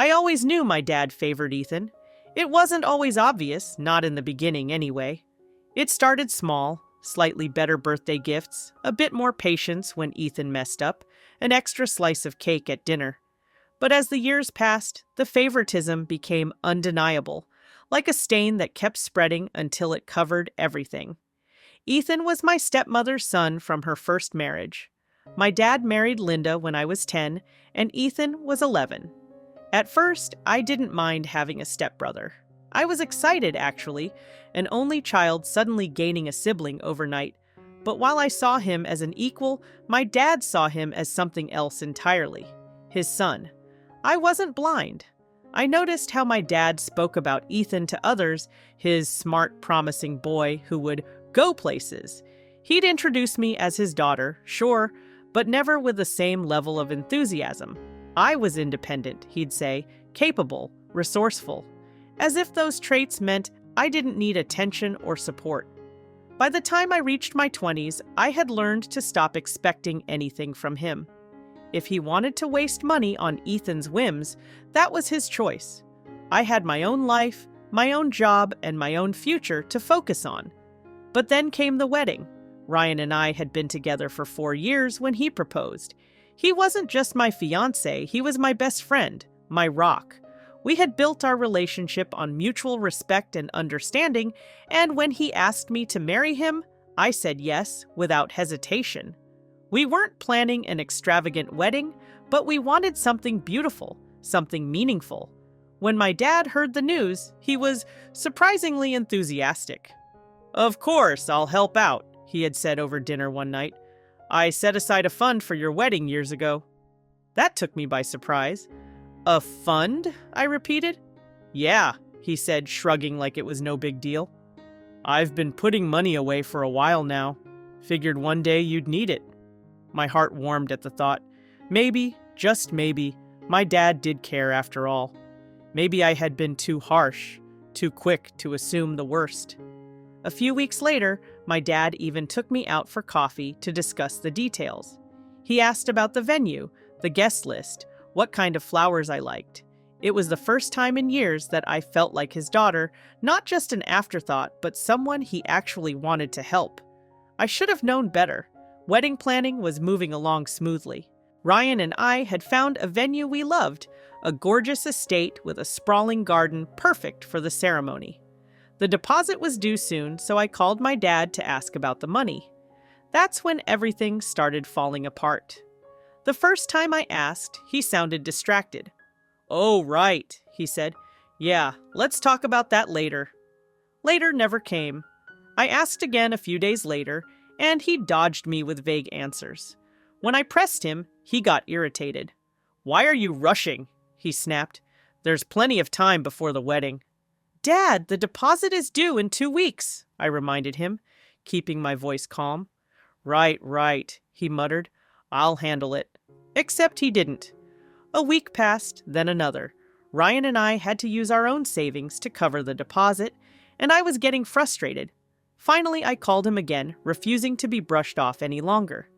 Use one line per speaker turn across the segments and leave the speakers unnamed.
I always knew my dad favored Ethan. It wasn't always obvious, not in the beginning anyway. It started small, slightly better birthday gifts, a bit more patience when Ethan messed up, an extra slice of cake at dinner. But as the years passed, the favoritism became undeniable, like a stain that kept spreading until it covered everything. Ethan was my stepmother's son from her first marriage. My dad married Linda when I was 10, and Ethan was 11. At first, I didn't mind having a stepbrother. I was excited, actually, an only child suddenly gaining a sibling overnight. But while I saw him as an equal, my dad saw him as something else entirely, his son. I wasn't blind. I noticed how my dad spoke about Ethan to others, his smart, promising boy who would go places. He'd introduce me as his daughter, sure, but never with the same level of enthusiasm. I was independent, he'd say, capable, resourceful, as if those traits meant I didn't need attention or support. By the time I reached my 20s, I had learned to stop expecting anything from him. If he wanted to waste money on Ethan's whims, that was his choice. I had my own life, my own job, and my own future to focus on. But then came the wedding. Ryan and I had been together for 4 years when he proposed. He wasn't just my fiancé, he was my best friend, my rock. We had built our relationship on mutual respect and understanding, and when he asked me to marry him, I said yes without hesitation. We weren't planning an extravagant wedding, but we wanted something beautiful, something meaningful. When my dad heard the news, he was surprisingly enthusiastic. "Of course, I'll help out," he had said over dinner one night. "I set aside a fund for your wedding years ago." That took me by surprise. "A fund?" I repeated. "Yeah," he said, shrugging like it was no big deal. "I've been putting money away for a while now. Figured one day you'd need it." My heart warmed at the thought. Maybe, just maybe, my dad did care after all. Maybe I had been too harsh, too quick to assume the worst. A few weeks later, my dad even took me out for coffee to discuss the details. He asked about the venue, the guest list, what kind of flowers I liked. It was the first time in years that I felt like his daughter, not just an afterthought, but someone he actually wanted to help. I should have known better. Wedding planning was moving along smoothly. Ryan and I had found a venue we loved, a gorgeous estate with a sprawling garden perfect for the ceremony. The deposit was due soon, so I called my dad to ask about the money. That's when everything started falling apart. The first time I asked, he sounded distracted. "Oh, right," he said. "Yeah, let's talk about that later." Later never came. I asked again a few days later, and he dodged me with vague answers. When I pressed him, he got irritated. "Why are you rushing?" he snapped. "There's plenty of time before the wedding." "Dad, the deposit is due in 2 weeks," I reminded him, keeping my voice calm. Right, he muttered. "I'll handle it." Except he didn't. A week passed, then another. Ryan and I had to use our own savings to cover the deposit, and I was getting frustrated. Finally, I called him again, refusing to be brushed off any longer.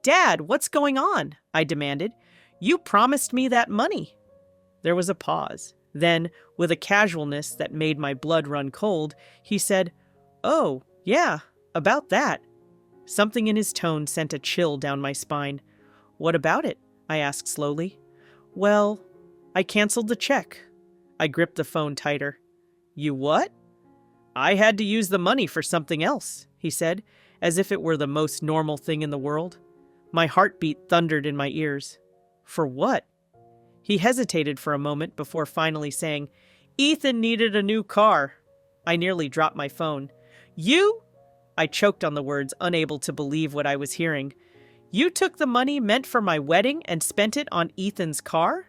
"Dad, what's going on?" I demanded. "You promised me that money." There was a pause. Then, with a casualness that made my blood run cold, he said, "Oh, yeah, about that." Something in his tone sent a chill down my spine. "What about it?" I asked slowly. "Well, I canceled the check." I gripped the phone tighter. "You what?" "I had to use the money for something else," he said, as if it were the most normal thing in the world. My heartbeat thundered in my ears. "For what?" He hesitated for a moment before finally saying, "Ethan needed a new car." I nearly dropped my phone. "You?" I choked on the words, unable to believe what I was hearing. "You took the money meant for my wedding and spent it on Ethan's car?"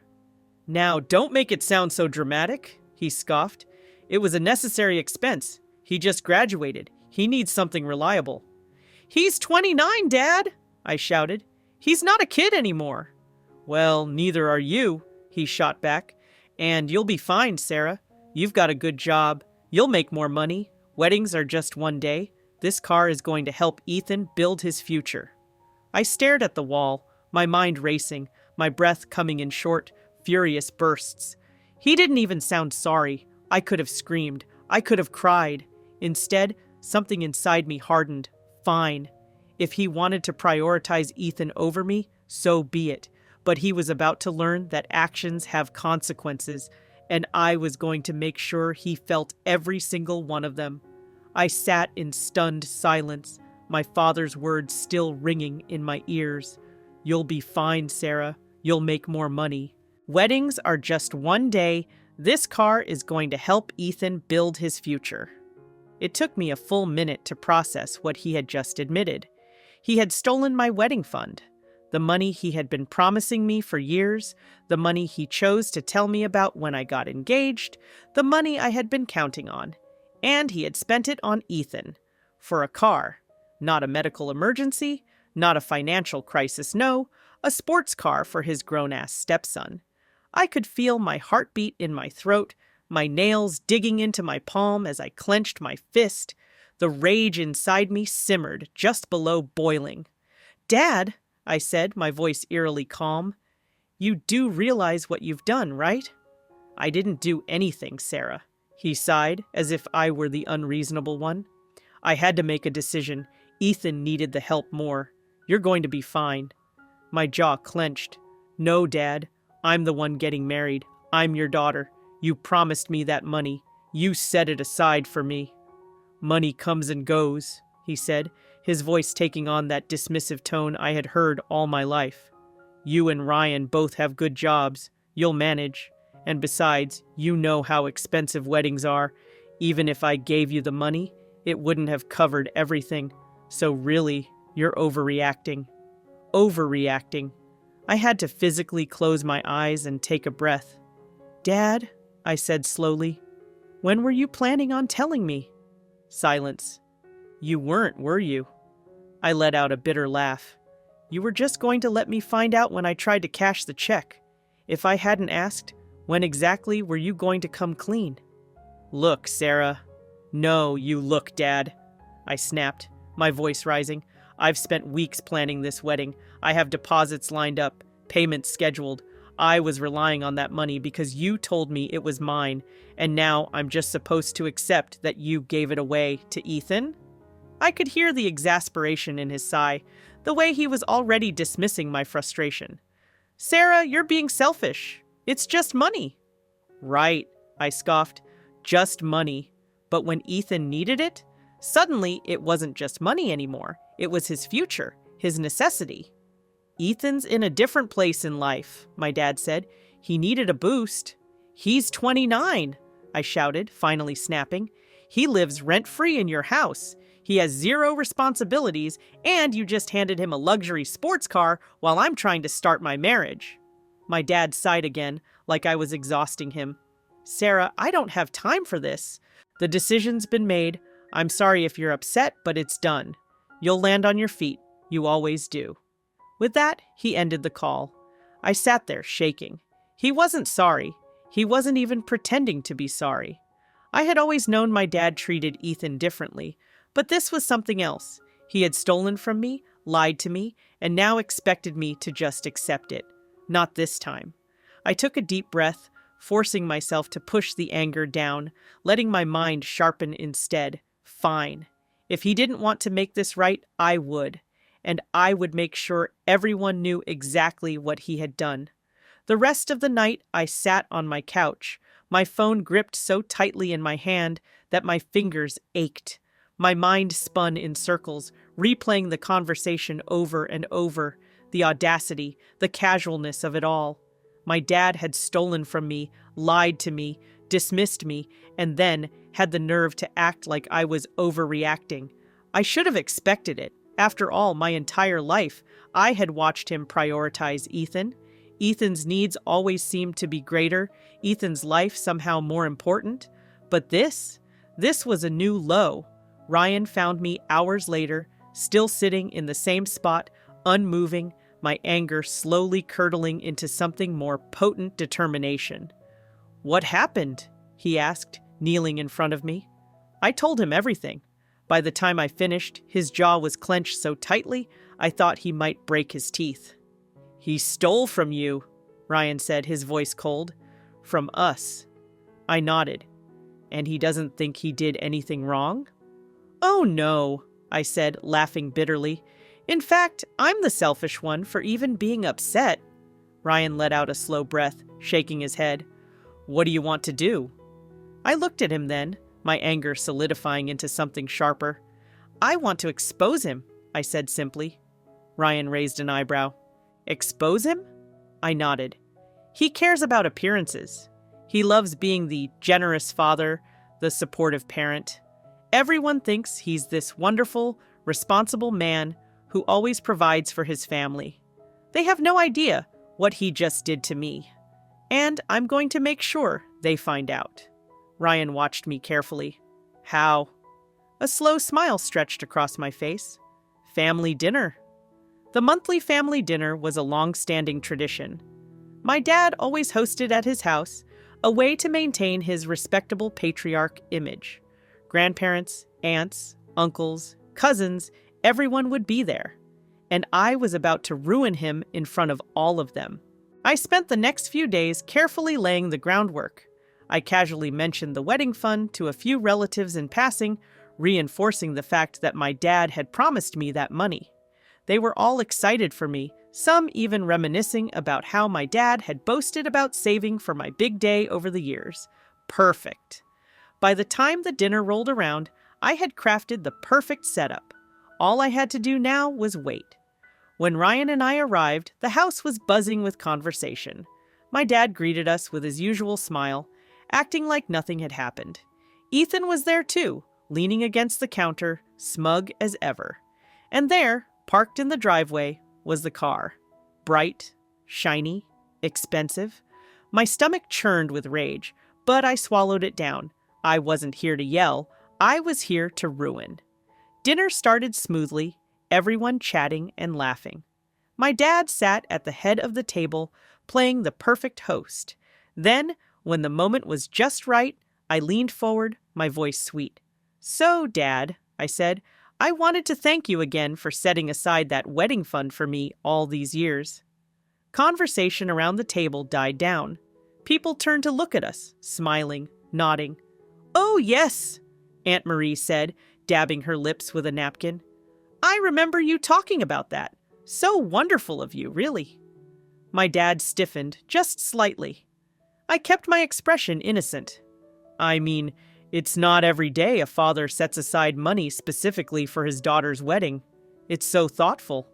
"Now, don't make it sound so dramatic," he scoffed. "It was a necessary expense. He just graduated. He needs something reliable." "He's 29, Dad!" I shouted. "He's not a kid anymore." "Well, neither are you," he shot back. "And you'll be fine, Sarah. You've got a good job. You'll make more money. Weddings are just one day. This car is going to help Ethan build his future." I stared at the wall, my mind racing, my breath coming in short, furious bursts. He didn't even sound sorry. I could have screamed. I could have cried. Instead, something inside me hardened. Fine. If he wanted to prioritize Ethan over me, so be it. But he was about to learn that actions have consequences, and I was going to make sure he felt every single one of them. I sat in stunned silence, my father's words still ringing in my ears. "You'll be fine, Sarah. You'll make more money. Weddings are just one day. This car is going to help Ethan build his future." It took me a full minute to process what he had just admitted. He had stolen my wedding fund. The money he had been promising me for years, the money he chose to tell me about when I got engaged, the money I had been counting on. And he had spent it on Ethan. For a car. Not a medical emergency, not a financial crisis, no, a sports car for his grown-ass stepson. I could feel my heartbeat in my throat, my nails digging into my palm as I clenched my fist. The rage inside me simmered just below boiling. "Dad," I said, my voice eerily calm, "you do realize what you've done, right?" "I didn't do anything, Sarah," he sighed, as if I were the unreasonable one. "I had to make a decision. Ethan needed the help more. You're going to be fine." My jaw clenched. "No, Dad. I'm the one getting married. I'm your daughter. You promised me that money. You set it aside for me." "Money comes and goes," he said, his voice taking on that dismissive tone I had heard all my life. "You and Ryan both have good jobs. You'll manage. And besides, you know how expensive weddings are. Even if I gave you the money, it wouldn't have covered everything. So really, you're overreacting." Overreacting. I had to physically close my eyes and take a breath. "Dad," I said slowly, "when were you planning on telling me?" Silence. "You weren't, were you?" I let out a bitter laugh. "You were just going to let me find out when I tried to cash the check. If I hadn't asked, when exactly were you going to come clean?" "Look, Sarah." "No, you look, Dad," I snapped, my voice rising. "I've spent weeks planning this wedding. I have deposits lined up, payments scheduled. I was relying on that money because you told me it was mine, and now I'm just supposed to accept that you gave it away to Ethan?" I could hear the exasperation in his sigh, the way he was already dismissing my frustration. "Sarah, you're being selfish. It's just money." "Right," I scoffed. "Just money. But when Ethan needed it, suddenly it wasn't just money anymore. It was his future, his necessity." "Ethan's in a different place in life," my dad said. "He needed a boost." "He's 29, I shouted, finally snapping. "He lives rent-free in your house. He has zero responsibilities, and you just handed him a luxury sports car while I'm trying to start my marriage." My dad sighed again, like I was exhausting him. "Sarah, I don't have time for this. The decision's been made. I'm sorry if you're upset, but it's done. You'll land on your feet. You always do." With that, he ended the call. I sat there, shaking. He wasn't sorry. He wasn't even pretending to be sorry. I had always known my dad treated Ethan differently, but this was something else. He had stolen from me, lied to me, and now expected me to just accept it. Not this time. I took a deep breath, forcing myself to push the anger down, letting my mind sharpen instead. Fine. If he didn't want to make this right, I would. And I would make sure everyone knew exactly what he had done. The rest of the night, I sat on my couch, my phone gripped so tightly in my hand that my fingers ached. My mind spun in circles, replaying the conversation over and over, the audacity, the casualness of it all. My dad had stolen from me, lied to me, dismissed me, and then had the nerve to act like I was overreacting. I should have expected it. After all, my entire life, I had watched him prioritize Ethan. Ethan's needs always seemed to be greater, Ethan's life somehow more important. But this was a new low. Ryan found me hours later, still sitting in the same spot, unmoving, my anger slowly curdling into something more potent determination. "What happened?" he asked, kneeling in front of me. I told him everything. By the time I finished, his jaw was clenched so tightly, I thought he might break his teeth. "He stole from you," Ryan said, his voice cold. From us. I nodded. And he doesn't think he did anything wrong? Oh no, I said, laughing bitterly. In fact, I'm the selfish one for even being upset. Ryan let out a slow breath, shaking his head. What do you want to do? I looked at him then, my anger solidifying into something sharper. I want to expose him, I said simply. Ryan raised an eyebrow. Expose him? I nodded. He cares about appearances. He loves being the generous father, the supportive parent. Everyone thinks he's this wonderful, responsible man who always provides for his family. They have no idea what he just did to me. And I'm going to make sure they find out. Ryan watched me carefully. How? A slow smile stretched across my face. Family dinner. The monthly family dinner was a long-standing tradition. My dad always hosted at his house, a way to maintain his respectable patriarch image. Grandparents, aunts, uncles, cousins, everyone would be there. And I was about to ruin him in front of all of them. I spent the next few days carefully laying the groundwork. I casually mentioned the wedding fund to a few relatives in passing, reinforcing the fact that my dad had promised me that money. They were all excited for me, some even reminiscing about how my dad had boasted about saving for my big day over the years. Perfect. By the time the dinner rolled around, I had crafted the perfect setup. All I had to do now was wait. When Ryan and I arrived, the house was buzzing with conversation. My dad greeted us with his usual smile, acting like nothing had happened. Ethan was there too, leaning against the counter, smug as ever. And there, parked in the driveway, was the car. Bright, shiny, expensive. My stomach churned with rage, but I swallowed it down. I wasn't here to yell. I was here to ruin. Dinner started smoothly, everyone chatting and laughing. My dad sat at the head of the table, playing the perfect host. Then, when the moment was just right, I leaned forward, my voice sweet. So, Dad, I said, I wanted to thank you again for setting aside that wedding fund for me all these years. Conversation around the table died down. People turned to look at us, smiling, nodding. Oh, yes, Aunt Marie said, dabbing her lips with a napkin. I remember you talking about that. So wonderful of you, really. My dad stiffened, just slightly. I kept my expression innocent. I mean, it's not every day a father sets aside money specifically for his daughter's wedding. It's so thoughtful.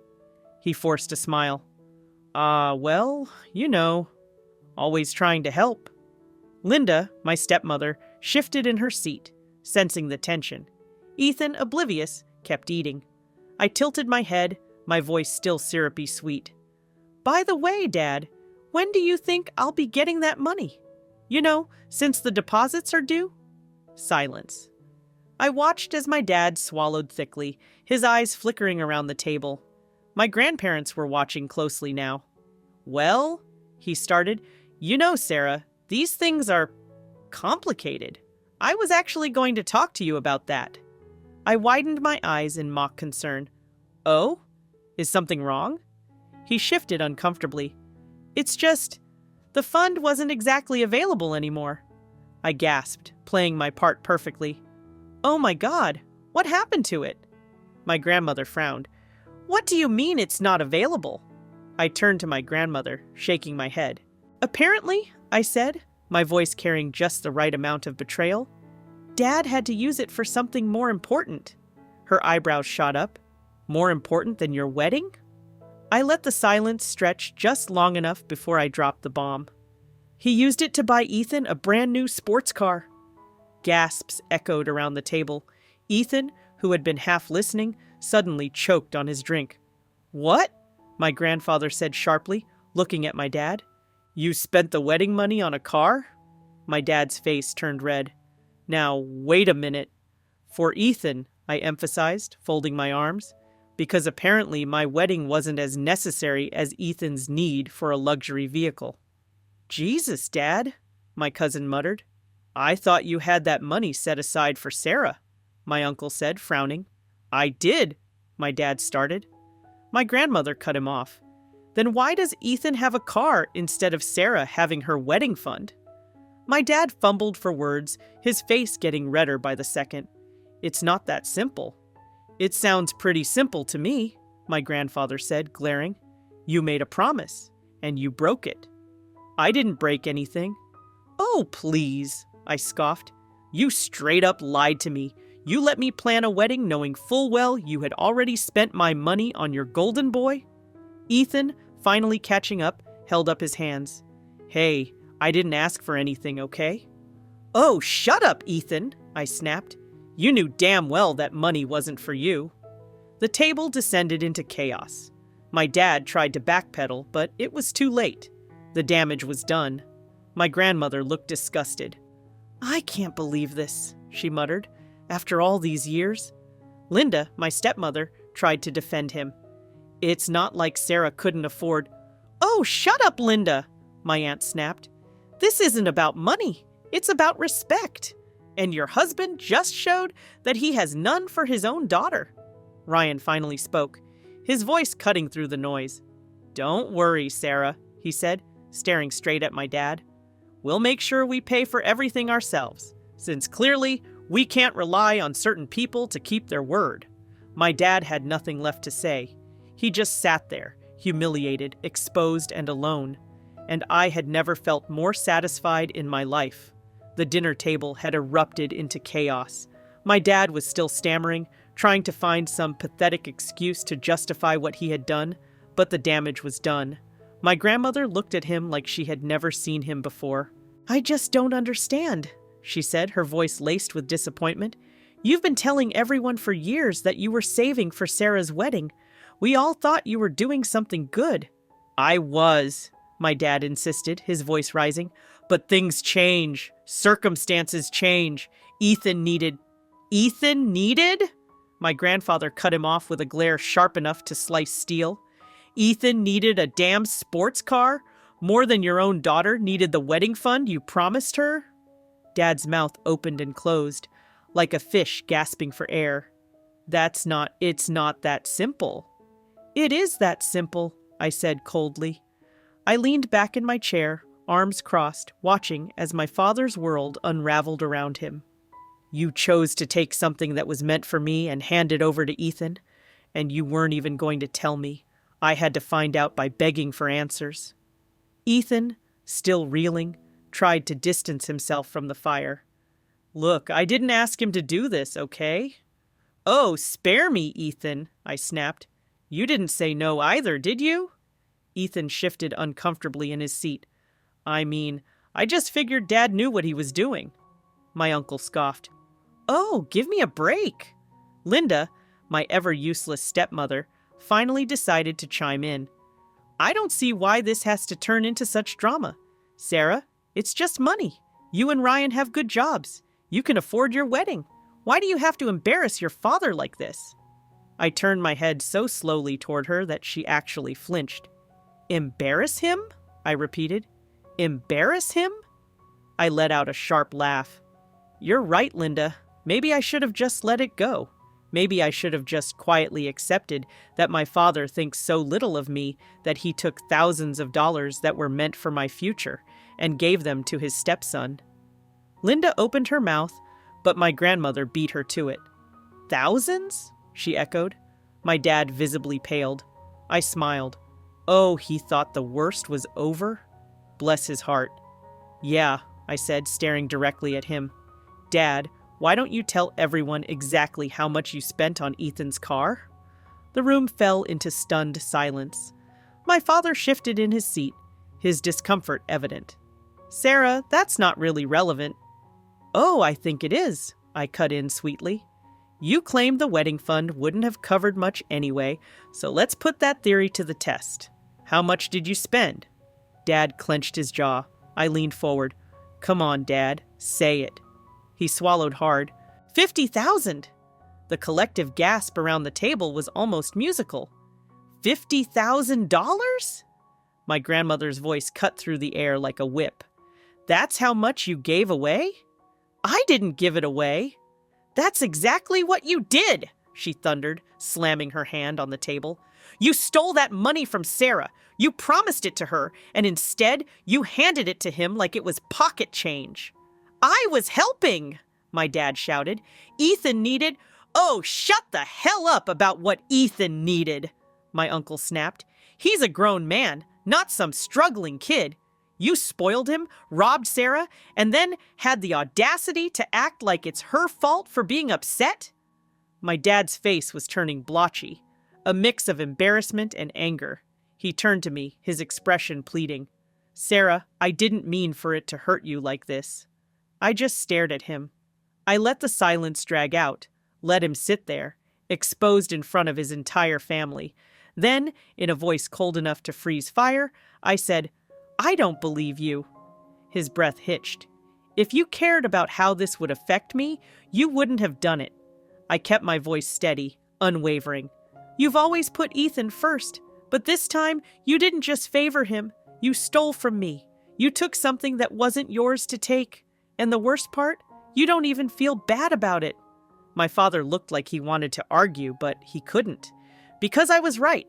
He forced a smile. Well, you know, always trying to help. Linda, my stepmother, shifted in her seat, sensing the tension. Ethan, oblivious, kept eating. I tilted my head, my voice still syrupy sweet. By the way, Dad, when do you think I'll be getting that money? You know, since the deposits are due? Silence. I watched as my dad swallowed thickly, his eyes flickering around the table. My grandparents were watching closely now. Well, he started, you know, Sarah, these things are complicated. I was actually going to talk to you about that. I widened my eyes in mock concern. Oh? Is something wrong? He shifted uncomfortably. It's just, the fund wasn't exactly available anymore. I gasped, playing my part perfectly. Oh my God, what happened to it? My grandmother frowned. What do you mean it's not available? I turned to my grandmother, shaking my head. Apparently, I said, my voice carrying just the right amount of betrayal, Dad had to use it for something more important. Her eyebrows shot up. More important than your wedding? I let the silence stretch just long enough before I dropped the bomb. He used it to buy Ethan a brand new sports car. Gasps echoed around the table. Ethan, who had been half listening, suddenly choked on his drink. What? My grandfather said sharply, looking at my dad. You spent the wedding money on a car? My dad's face turned red. Now, wait a minute. For Ethan, I emphasized, folding my arms, because apparently my wedding wasn't as necessary as Ethan's need for a luxury vehicle. Jesus, Dad, my cousin muttered. I thought you had that money set aside for Sarah, my uncle said, frowning. I did, my dad started. My grandmother cut him off. Then why does Ethan have a car instead of Sarah having her wedding fund? My dad fumbled for words, his face getting redder by the second. It's not that simple. It sounds pretty simple to me, my grandfather said, glaring. You made a promise, and you broke it. I didn't break anything. Oh, please, I scoffed. You straight up lied to me. You let me plan a wedding knowing full well you had already spent my money on your golden boy? Ethan, finally catching up, held up his hands. Hey, I didn't ask for anything, okay? Oh, shut up, Ethan, I snapped. You knew damn well that money wasn't for you. The table descended into chaos. My dad tried to backpedal, but it was too late. The damage was done. My grandmother looked disgusted. I can't believe this, she muttered. After all these years? Linda, my stepmother, tried to defend him. It's not like Sarah couldn't afford... Oh, shut up, Linda, my aunt snapped. This isn't about money. It's about respect. And your husband just showed that he has none for his own daughter. Ryan finally spoke, his voice cutting through the noise. Don't worry, Sarah, he said, staring straight at my dad. We'll make sure we pay for everything ourselves, since clearly we can't rely on certain people to keep their word. My dad had nothing left to say. He just sat there, humiliated, exposed, and alone. And I had never felt more satisfied in my life. The dinner table had erupted into chaos. My dad was still stammering, trying to find some pathetic excuse to justify what he had done, but the damage was done. My grandmother looked at him like she had never seen him before. I just don't understand, she said, her voice laced with disappointment. You've been telling everyone for years that you were saving for Sarah's wedding. We all thought you were doing something good. I was, my dad insisted, his voice rising. But things change. Circumstances change. Ethan needed... Ethan needed? My grandfather cut him off with a glare sharp enough to slice steel. Ethan needed a damn sports car? More than your own daughter needed the wedding fund you promised her? Dad's mouth opened and closed, like a fish gasping for air. It's not that simple. It is that simple, I said coldly. I leaned back in my chair, arms crossed, watching as my father's world unraveled around him. You chose to take something that was meant for me and hand it over to Ethan, and you weren't even going to tell me. I had to find out by begging for answers. Ethan, still reeling, tried to distance himself from the fire. Look, I didn't ask him to do this, okay? Oh, spare me, Ethan, I snapped. You didn't say no either, did you? Ethan shifted uncomfortably in his seat. I mean, I just figured Dad knew what he was doing. My uncle scoffed. Oh, give me a break. Linda, my ever-useless stepmother, finally decided to chime in. I don't see why this has to turn into such drama. Sarah, it's just money. You and Ryan have good jobs. You can afford your wedding. Why do you have to embarrass your father like this? I turned my head so slowly toward her that she actually flinched. Embarrass him? I repeated. Embarrass him? I let out a sharp laugh. You're right, Linda. Maybe I should have just let it go. Maybe I should have just quietly accepted that my father thinks so little of me that he took thousands of dollars that were meant for my future and gave them to his stepson. Linda opened her mouth, but my grandmother beat her to it. Thousands? She echoed. My dad visibly paled. I smiled. Oh, he thought the worst was over? Bless his heart. Yeah, I said, staring directly at him. Dad, why don't you tell everyone exactly how much you spent on Ethan's car? The room fell into stunned silence. My father shifted in his seat, his discomfort evident. Sarah, that's not really relevant. Oh, I think it is, I cut in sweetly. You claimed the wedding fund wouldn't have covered much anyway, so let's put that theory to the test. How much did you spend? Dad clenched his jaw. I leaned forward. Come on, Dad, say it. He swallowed hard. 50,000! The collective gasp around the table was almost musical. $50,000? My grandmother's voice cut through the air like a whip. That's how much you gave away? I didn't give it away. That's exactly what you did, she thundered, slamming her hand on the table. You stole that money from Sarah. You promised it to her, and instead, you handed it to him like it was pocket change. I was helping, my dad shouted. Ethan needed— Oh, shut the hell up about what Ethan needed, my uncle snapped. He's a grown man, not some struggling kid. You spoiled him, robbed Sarah, and then had the audacity to act like it's her fault for being upset? My dad's face was turning blotchy, a mix of embarrassment and anger. He turned to me, his expression pleading. Sarah, I didn't mean for it to hurt you like this. I just stared at him. I let the silence drag out, let him sit there, exposed in front of his entire family. Then, in a voice cold enough to freeze fire, I said, I don't believe you. His breath hitched. If you cared about how this would affect me, you wouldn't have done it. I kept my voice steady, unwavering. You've always put Ethan first, but this time you didn't just favor him, you stole from me. You took something that wasn't yours to take. And the worst part, you don't even feel bad about it. My father looked like he wanted to argue, but he couldn't. Because I was right.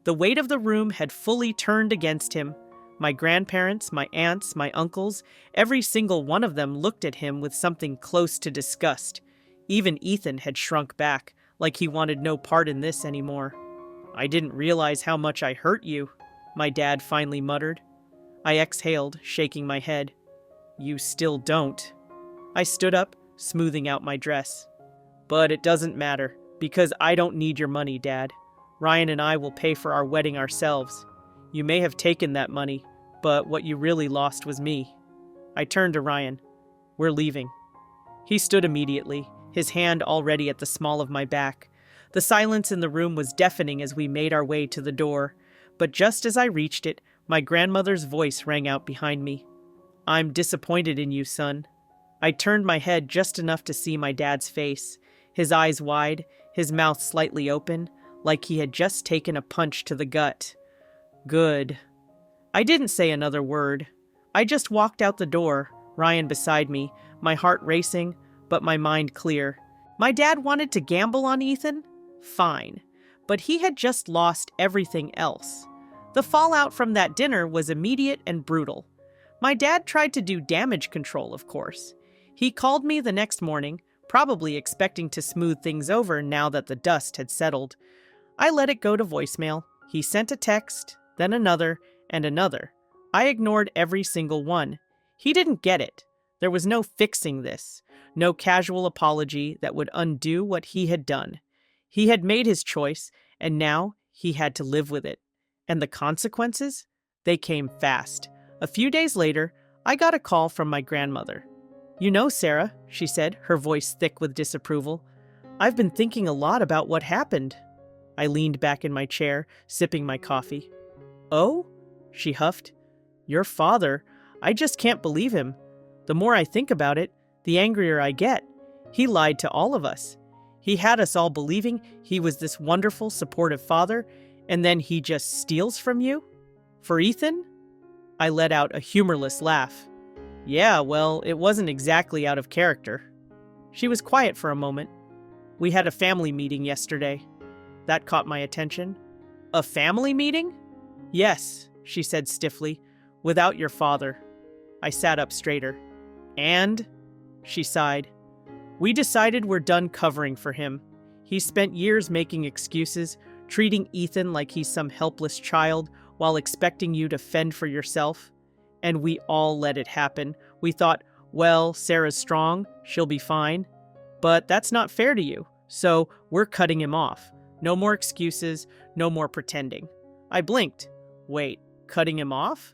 The weight of the room had fully turned against him. My grandparents, my aunts, my uncles, every single one of them looked at him with something close to disgust. Even Ethan had shrunk back, like he wanted no part in this anymore. I didn't realize how much I hurt you, my dad finally muttered. I exhaled, shaking my head. You still don't. I stood up, smoothing out my dress. But it doesn't matter, because I don't need your money, Dad. Ryan and I will pay for our wedding ourselves. You may have taken that money, but what you really lost was me. I turned to Ryan. We're leaving. He stood immediately, his hand already at the small of my back. The silence in the room was deafening as we made our way to the door, but just as I reached it, my grandmother's voice rang out behind me. I'm disappointed in you, son. I turned my head just enough to see my dad's face, his eyes wide, his mouth slightly open, like he had just taken a punch to the gut. Good. I didn't say another word. I just walked out the door, Ryan beside me, my heart racing, but my mind clear. My dad wanted to gamble on Ethan? Fine. But he had just lost everything else. The fallout from that dinner was immediate and brutal. My dad tried to do damage control, of course. He called me the next morning, probably expecting to smooth things over now that the dust had settled. I let it go to voicemail. He sent a text, then another, and another. I ignored every single one. He didn't get it. There was no fixing this, no casual apology that would undo what he had done. He had made his choice, and now he had to live with it. And the consequences? They came fast. A few days later, I got a call from my grandmother. You know, Sarah, she said, her voice thick with disapproval, I've been thinking a lot about what happened. I leaned back in my chair, sipping my coffee. Oh? She huffed. Your father. I just can't believe him. The more I think about it, the angrier I get. He lied to all of us. He had us all believing he was this wonderful, supportive father, and then he just steals from you? For Ethan? I let out a humorless laugh. Yeah, well, it wasn't exactly out of character. She was quiet for a moment. We had a family meeting yesterday. That caught my attention. A family meeting? Yes, she said stiffly, without your father. I sat up straighter. And? She sighed. We decided we're done covering for him. He spent years making excuses, treating Ethan like he's some helpless child while expecting you to fend for yourself. And we all let it happen. We thought, well, Sarah's strong, she'll be fine. But that's not fair to you, so we're cutting him off. No more excuses, no more pretending. I blinked. Wait, cutting him off?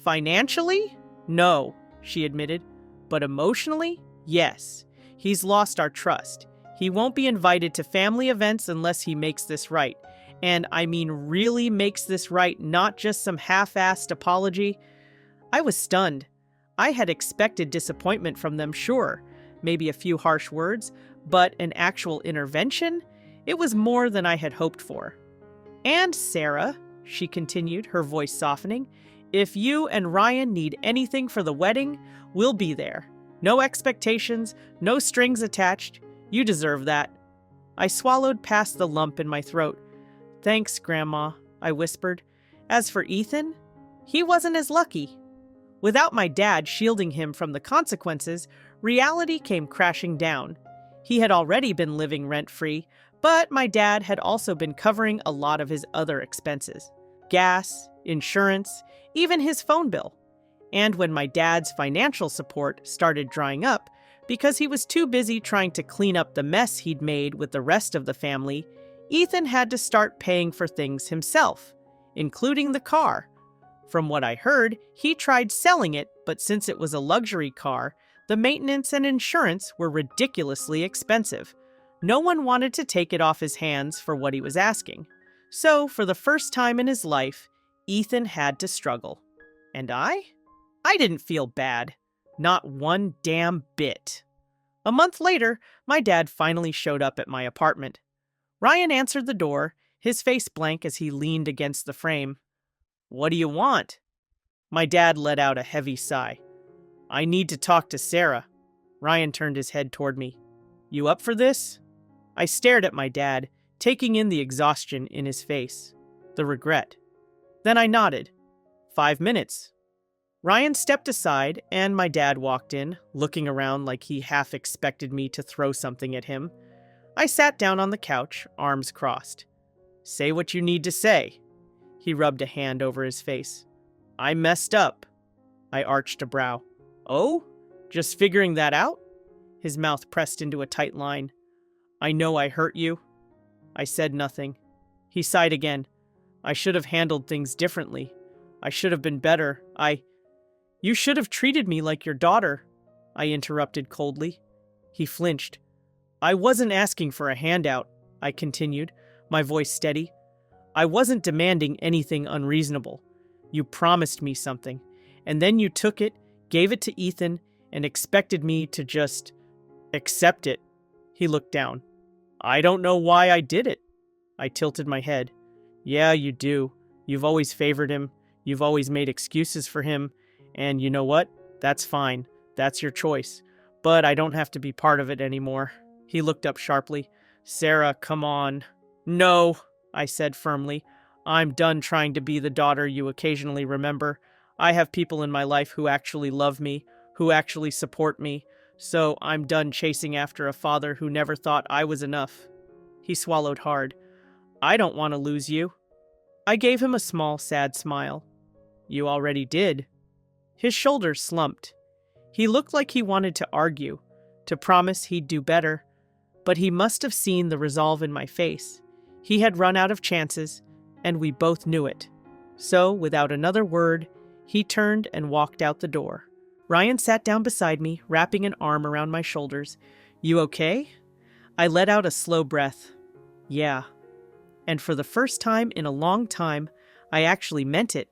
Financially? No, she admitted. But emotionally? Yes. He's lost our trust. He won't be invited to family events unless he makes this right. And I mean really makes this right, not just some half-assed apology. I was stunned. I had expected disappointment from them, sure. Maybe a few harsh words, but an actual intervention? It was more than I had hoped for. And Sarah, she continued, her voice softening, if you and Ryan need anything for the wedding, we'll be there. No expectations, no strings attached. You deserve that. I swallowed past the lump in my throat. Thanks, Grandma, I whispered. As for Ethan, he wasn't as lucky. Without my dad shielding him from the consequences, reality came crashing down. He had already been living rent-free, but my dad had also been covering a lot of his other expenses. Gas, insurance, even his phone bill. And when my dad's financial support started drying up, because he was too busy trying to clean up the mess he'd made with the rest of the family, Ethan had to start paying for things himself, including the car. From what I heard, he tried selling it, but since it was a luxury car, the maintenance and insurance were ridiculously expensive. No one wanted to take it off his hands for what he was asking. So, for the first time in his life, Ethan had to struggle. And I didn't feel bad. Not one damn bit. A month later, my dad finally showed up at my apartment. Ryan answered the door, his face blank as he leaned against the frame. "What do you want?" My dad let out a heavy sigh. "I need to talk to Sarah." Ryan turned his head toward me. "You up for this?" I stared at my dad, taking in the exhaustion in his face, the regret. Then I nodded. 5 minutes. Ryan stepped aside, and my dad walked in, looking around like he half expected me to throw something at him. I sat down on the couch, arms crossed. "Say what you need to say." He rubbed a hand over his face. "I messed up." I arched a brow. "Oh? Just figuring that out?" His mouth pressed into a tight line. "I know I hurt you." I said nothing. He sighed again. "I should have handled things differently. I should have been better. You should have treated me like your daughter," I interrupted coldly. He flinched. "I wasn't asking for a handout," I continued, my voice steady. "I wasn't demanding anything unreasonable. You promised me something, and then you took it, gave it to Ethan, and expected me to just accept it." He looked down. "I don't know why I did it." I tilted my head. "Yeah, you do. You've always favored him. You've always made excuses for him. And you know what? That's fine. That's your choice. But I don't have to be part of it anymore." He looked up sharply. "Sarah, come on." "No," I said firmly. "I'm done trying to be the daughter you occasionally remember. I have people in my life who actually love me, who actually support me. So I'm done chasing after a father who never thought I was enough." He swallowed hard. "I don't want to lose you." I gave him a small, sad smile. "You already did." His shoulders slumped. He looked like he wanted to argue, to promise he'd do better, but he must have seen the resolve in my face. He had run out of chances, and we both knew it. So, without another word, he turned and walked out the door. Ryan sat down beside me, wrapping an arm around my shoulders. "You okay?" I let out a slow breath. "Yeah." And for the first time in a long time, I actually meant it.